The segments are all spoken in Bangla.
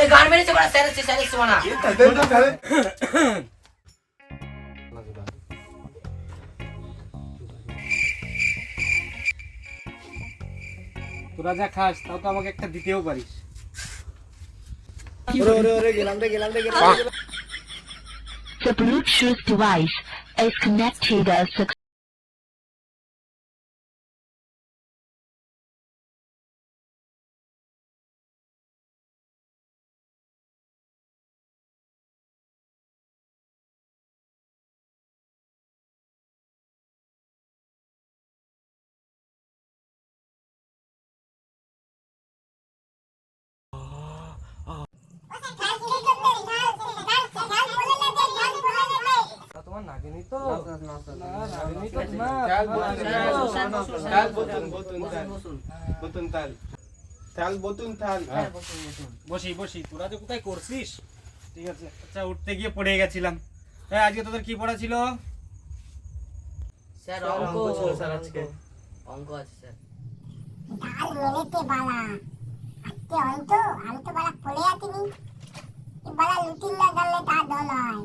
এই গান মেরেছে বড় স্যার শোনা তোরা যা খাস তাও তো আমাকে একটা দিতেও পারিস। The Bluetooth device is connected successfully. তোমার নাগিনি তো নাগিনি তো না বসি বসি তোরা যে কোথায় করছিস? ঠিক আছে, আচ্ছা উঠতে গিয়ে পড়ে গেছিলাম। আজকে তোদের কি পড়া ছিল? স্যার অঙ্ক ছিল স্যার আজকে। অঙ্ক আছে স্যার। ডাল মেলেতে বালা আজকে অন্ত আমি তো বালা পড়ে আছিনি এ বালা লুটিন না গেলে তা দল হয়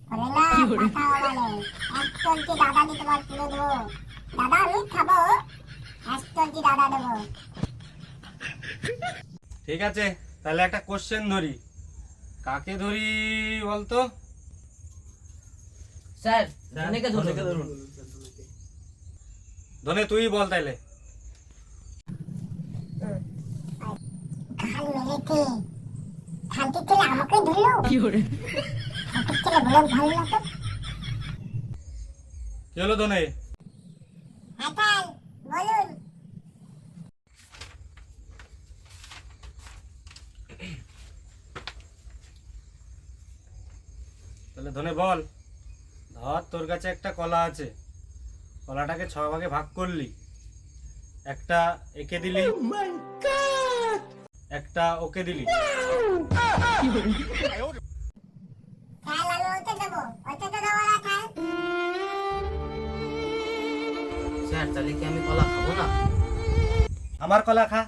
পড়ে না কথা বলে এক চলতি দাদা দিতে পার তুলে দেবো দাদা আমি খাবো এক চলতি দাদা দেবো। ঠিক আছে, তাহলে একটা কোশ্চেন ধরি। কাকে ধরি বলতো? স্যার ধনেকে ধরুন। ধনে তুই বল তাইলে। গাল মেলেতে খালতে চলে আমাকে ধরলো কি করে চলে বলো ভালো না তো কি হলো ধনে? হ্যাঁ তাই বলুন। তাহলে ধনে বল, ধর তোর কাছে একটা কলা আছে, কলাটাকে 6 ভাগে ভাগ করলি, একটা একে দিলি, একটা ওকে দিলি। তাহলে আমি ওইটা দেবো ওইটা তো দেবো না তাই স্যার তাহলে কি আমি কলা খাবো না? আমার কলা খা।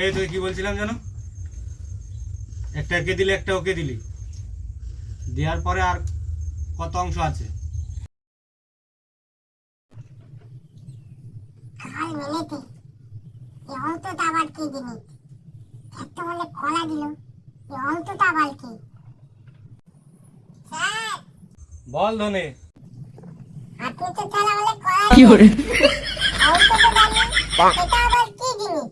এই তুই কি বলছিলাম জানো? একটা একে দিলি একটা ওকে দিলি, দেওয়ার পরে আর কত অংশ আছে? গাল মেলেতে এ অন্তটা আবার কি জিনিস একটা বলে কলা দিল এ অন্তটা আবার কি স্যার বল ধনে। আপনি তো তাহলে বলে কলা কি করে অন্তটা জানি এটা আবার কি জিনিস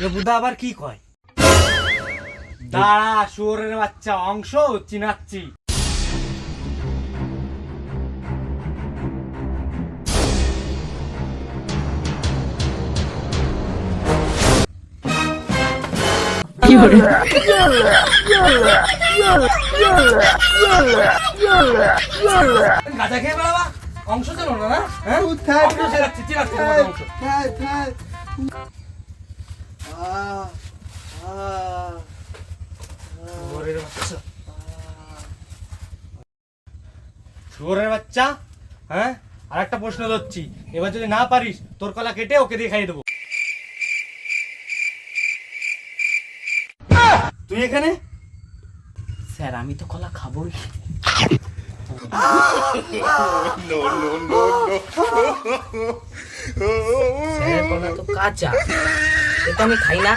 এ বুদা আবার কি কয়? দাঁড়া শুয়োরের বাচ্চা, অংশ চিনাচ্ছি। গাঁজা খেয়ে বেড়াবা, অংশ চেনো না? হ্যাঁ অংশ চেনাচ্ছি অংশ। শুয়োরের বাচ্চা, হ্যাঁ আর একটা প্রশ্ন ধরছি, এবার যদি না পারিস তোর কলা কেটে ওকে দিয়ে খাইয়ে দেবো। তুই এখানে? স্যার আমি তো কলা খাবোই। স্যার কলা তো কাঁচা, এটা আমি খাই না।